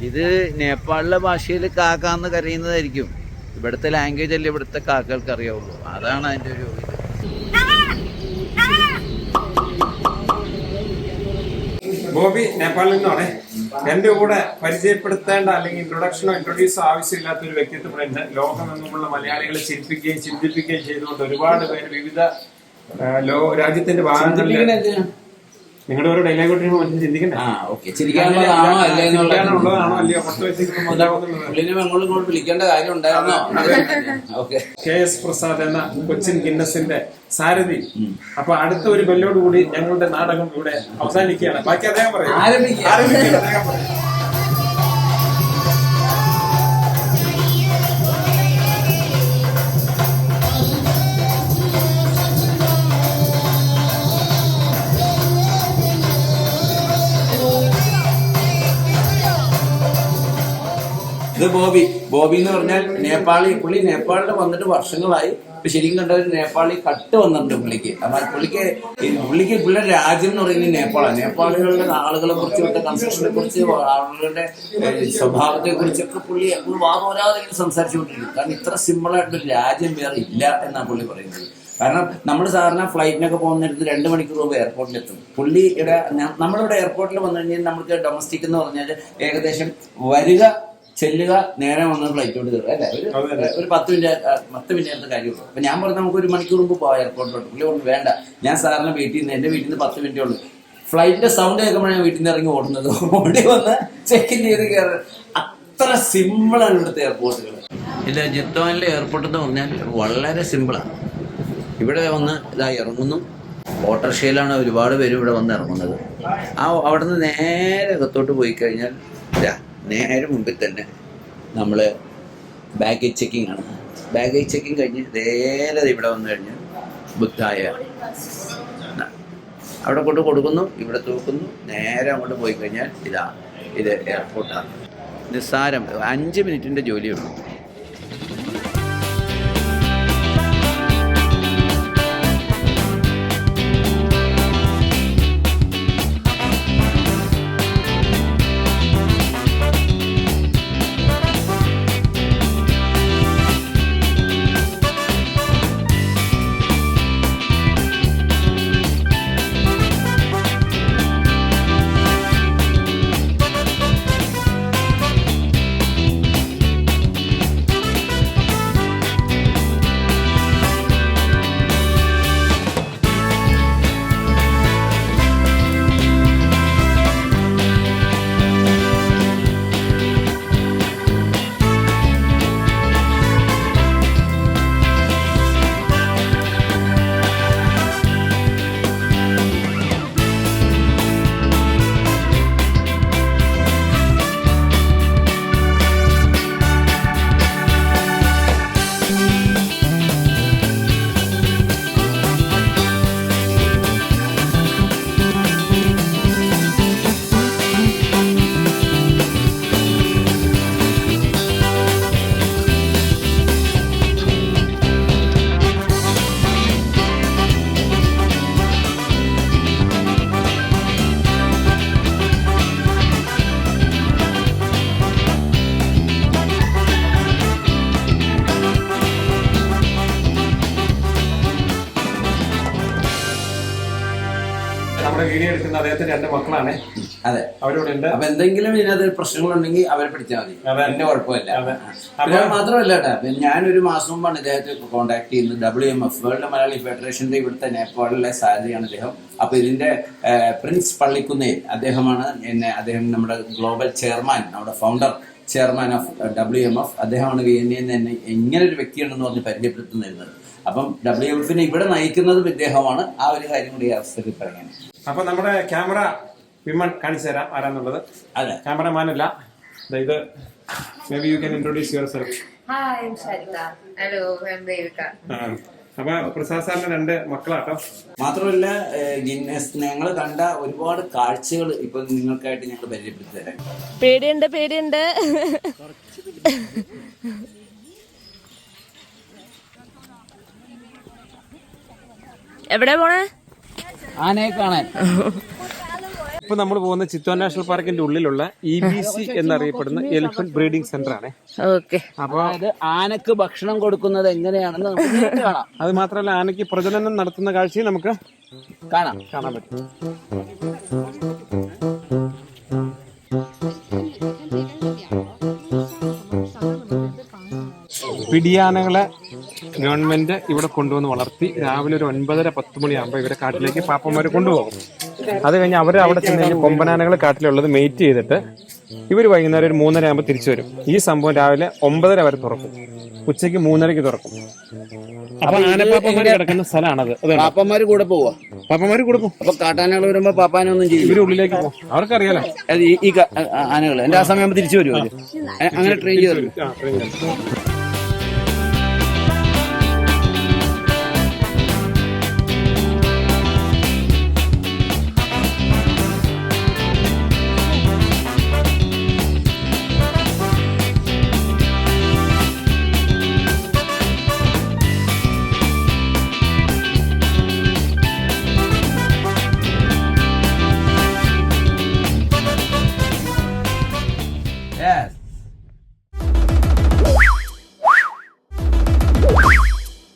ഇത് നേപ്പാളിലെ ഭാഷയിൽ കാക്കാന്ന് കരയുന്നതായിരിക്കും. ഇവിടുത്തെ ലാംഗ്വേജ് അല്ലേ ഇവിടുത്തെ കാക്കകൾക്ക് അറിയാവുള്ളൂ. അതാണ് അതിൻ്റെ ഒരു ഇത്. ബോബി നേപ്പാളിൽ നിന്നാണ്. എന്റെ കൂടെ പരിചയപ്പെടുത്തേണ്ട അല്ലെങ്കിൽ ഇൻട്രൊഡ്യൂസോ ആവശ്യമില്ലാത്ത ഒരു വ്യക്തിത്വമുണ്ട്. ലോകമെങ്ങുമുള്ള മലയാളികളെ ചിരിപ്പിക്കുകയും ചിന്തിപ്പിക്കുകയും ചെയ്തുകൊണ്ട് ഒരുപാട് പേര് വിവിധ രാജ്യത്തിന്റെ ഭാഗങ്ങളിൽ നിങ്ങളുടെ ഓരോ ഡയലോഗ് മനുഷ്യൻ ചിന്തിക്കണ്ടേ? ചിരിക്കാനുള്ളതാണോ ഉള്ളതാണോ അല്ലയോ വിളിക്കേണ്ട കാര്യം ഉണ്ടായിരുന്നോ? KS പ്രസാദ് എന്ന കൊച്ചിൻ ഗിന്നസിന്റെ സാരഥി. അപ്പൊ അടുത്ത ഒരു ബെല്ലോടുകൂടി ഞങ്ങളുടെ നാടകം ഇവിടെ അവസാനിക്കുകയാണ്. ബാക്കി അദ്ദേഹം പറയും. ആരംഭിക്കുകയാണ്. ഇത് ബോബി എന്ന് പറഞ്ഞാൽ പുള്ളി നേപ്പാളിൽ വന്നിട്ട് വർഷങ്ങളായി. ഇപ്പൊ ശരിക്കും കണ്ട ഒരു നേപ്പാളി കട്ട് വന്നിട്ടുണ്ട് പുള്ളിക്ക്. അപ്പൊ പുള്ളിയുടെ രാജ്യം എന്ന് പറയുന്നത് നേപ്പാളാണ്. നേപ്പാളികളുടെ ആളുകളെ കുറിച്ച്, ഇവിടുത്തെ കൺസ്ട്രക്ഷനെ കുറിച്ച്, ആളുകളുടെ സ്വഭാവത്തെ കുറിച്ചൊക്കെ പുള്ളി വാദോരാതെ സംസാരിച്ചുകൊണ്ടിരിക്കും. കാരണം ഇത്ര സിമ്പിളായിട്ടൊരു രാജ്യം വേറെ ഇല്ല എന്നാണ് പുള്ളി പറയുന്നത്. കാരണം നമ്മൾ സാധാരണ ഫ്ലൈറ്റിനൊക്കെ പോകുന്നിടത്ത് 2 മണിക്കൂർ മുമ്പ് എയർപോർട്ടിലെത്തും. പുള്ളിയുടെ നമ്മളിവിടെ എയർപോർട്ടിൽ വന്നു കഴിഞ്ഞാൽ നമുക്ക് ഡൊമസ്റ്റിക് എന്ന് പറഞ്ഞാൽ ഏകദേശം വരിക, ചെല്ലുക, നേരെ വന്ന് ഫ്ലൈറ്റോട്ട് കയറുക അല്ലേ, ഒരു 10 മിനിറ്റ് കാര്യമുള്ളൂ. അപ്പൊ ഞാൻ പറഞ്ഞു നമുക്ക് 1 മണിക്കൂർ മുമ്പ് പോവാം എയർപോർട്ടിലോട്ട്. പുള്ളി കൊണ്ട് വേണ്ട, ഞാൻ സാറിന് എന്റെ വീട്ടിൽ നിന്ന് 10 മിനിറ്റേ ഉള്ളൂ. ഫ്ലൈറ്റിന്റെ സൗണ്ട് കേൾക്കുമ്പോഴാണ് ഞാൻ വീട്ടിൽ നിന്ന് ഇറങ്ങി ഓടുന്നത്. ഓടി വന്ന് ചെക്ക് ഇൻ ചെയ്ത് കയറുക. അത്ര സിമ്പിളാണ് ഇവിടുത്തെ എയർപോർട്ടുകൾ. ഇത് ജിത്തോനിലെ എയർപോർട്ട് എന്ന് പറഞ്ഞാൽ വളരെ സിമ്പിളാണ്. ഇവിടെ വന്ന് ഇറങ്ങുന്നു. ഓട്ടോറിക്ഷയിലാണ് ഒരുപാട് പേര് ഇവിടെ വന്ന് ഇറങ്ങുന്നത്. അവിടെ നിന്ന് നേരെ അകത്തോട്ട് പോയി കഴിഞ്ഞാൽ നേരെ മുമ്പിൽ തന്നെ നമ്മൾ ബാഗേജ് ചെക്കിംഗ് ആണ്. ബാഗേജ് ചെക്കിംഗ് കഴിഞ്ഞ് നേരെ ഇവിടെ വന്നു കഴിഞ്ഞാൽ ബുദ്ധായ അവിടെ കൊണ്ട് കൊടുക്കുന്നു, ഇവിടെ തൂക്കുന്നു. നേരെ അങ്ങോട്ട് പോയി കഴിഞ്ഞാൽ ഇത് എയർപോർട്ടാണ്. നിസ്സാരം 5 മിനിറ്റിൻ്റെ ജോലിയുള്ളൂ. നമ്മുടെ വീഡിയോ എടുക്കുന്ന അദ്ദേഹത്തിന്റെ 2 മക്കളാണ്. അതെ, അവരോട് ഉണ്ട്. അപ്പൊ എന്തെങ്കിലും ഇതിനകത്ത് പ്രശ്നങ്ങളുണ്ടെങ്കിൽ അവരെ പിടിച്ചാൽ മതി, എന്റെ കുഴപ്പമില്ല. മാത്രമല്ല കേട്ടോ, ഞാനൊരു മാസം മുമ്പാണ് ഇദ്ദേഹത്തെ കോൺടാക്ട് ചെയ്യുന്നത്. WMF വേൾഡ് മലയാളി ഫെഡറേഷന്റെ ഇവിടുത്തെ നേപ്പാളിലെ സാരഥിയാണ് അദ്ദേഹം. അപ്പൊ ഇതിന്റെ പ്രിൻസ് പള്ളിക്കുന്നേൽ അദ്ദേഹമാണ് അദ്ദേഹം നമ്മുടെ ഗ്ലോബൽ ചെയർമാൻ, നമ്മുടെ ഫൗണ്ടർ ചെയർമാൻ ഓഫ് WMF. അദ്ദേഹമാണ് എന്നെ ഇങ്ങനെ ഒരു വ്യക്തിയാണെന്ന് പറഞ്ഞ് പരിചയപ്പെടുത്തുന്നത്. അപ്പം WMF-നെ ഇവിടെ നയിക്കുന്നതും ഇദ്ദേഹമാണ്. ആ ഒരു കാര്യം കൂടി ഈ അവസരത്തിൽ പറയാൻ. അപ്പൊ നമ്മുടെ ക്യാമറ വിമൺ കാണിച്ചു തരാം ആരാന്നുള്ളത്. അതെ, ക്യാമറമാൻ അല്ല, ഇത് maybe you can introduce yourself. Hi, I'm Sharika. Hello, I'm Devika. അപ്പൊ പ്രസാദ് സാറിന്റെ 2 മക്കളാട്ടോ. മാത്രമല്ല ഗിന്നസ് ഞങ്ങൾ കണ്ട ഒരുപാട് കാഴ്ചകൾ ഇപ്പൊ നിങ്ങൾക്കായിട്ട് ഞങ്ങൾ പരിചയപ്പെടുത്തി തരാം. പേടിയുണ്ട് എവിടെ പോണേ? ആനയെ കാണാൻ. ഇപ്പൊ നമ്മൾ പോകുന്ന ചിത്വാൻ നാഷണൽ പാർക്കിന്റെ ഉള്ളിലുള്ള EBC എന്നറിയപ്പെടുന്ന എലിഫന്റ് ബ്രീഡിംഗ് സെന്റർ ആണ്. ഓക്കെ. അപ്പൊ അതായത് ആനക്ക് ഭക്ഷണം കൊടുക്കുന്നത് എങ്ങനെയാണെന്ന് നമുക്ക് നേരിട്ട് കാണാം. അത് മാത്രമല്ല ആനയ്ക്ക് പ്രജനനം നടത്തുന്ന കാഴ്ചയും നമുക്ക് കാണാം. കാണാൻ പറ്റും. പിടിയാനകളെ ഗവൺമെന്റ് ഇവിടെ കൊണ്ടുവന്ന് വളർത്തി രാവിലെ ഒരു 9:30-10 മണിയാകുമ്പോൾ ഇവരെ കാട്ടിലേക്ക് പാപ്പന്മാർ കൊണ്ടുപോകും. അത് കഴിഞ്ഞ് അവർ അവിടെ ചെന്ന് കഴിഞ്ഞ് കൊമ്പനാനകൾ കാട്ടിലുള്ളത് മെയ്റ്റ് ചെയ്തിട്ട് ഇവർ വൈകുന്നേരം ഒരു 3:30 ആകുമ്പോൾ തിരിച്ചു വരും. ഈ സംഭവം രാവിലെ 9:30 വരെ തുറക്കും, ഉച്ചയ്ക്ക് 3:30 തുറക്കും. അപ്പൊ ആനപ്പാപ്പന്മാർ കിടക്കുന്ന സ്ഥലമാണത്. പാപ്പന്മാര് കൂടെ പോവാ. പാപ്പന്മാർ കൊടുക്കും. അപ്പൊ കാട്ടാനകൾ വരുമ്പോ പാപ്പാനെ ഒന്നും ചെയ്യും. ഇവര് ഉള്ളിലേക്ക് പോകും. അവർക്കറിയാലോ ഈ ആനകൾ എന്റെ ആ സമയം തിരിച്ചു വരും അവര്. അങ്ങനെ ട്രെയിൻ ചെയ്തു. Yes.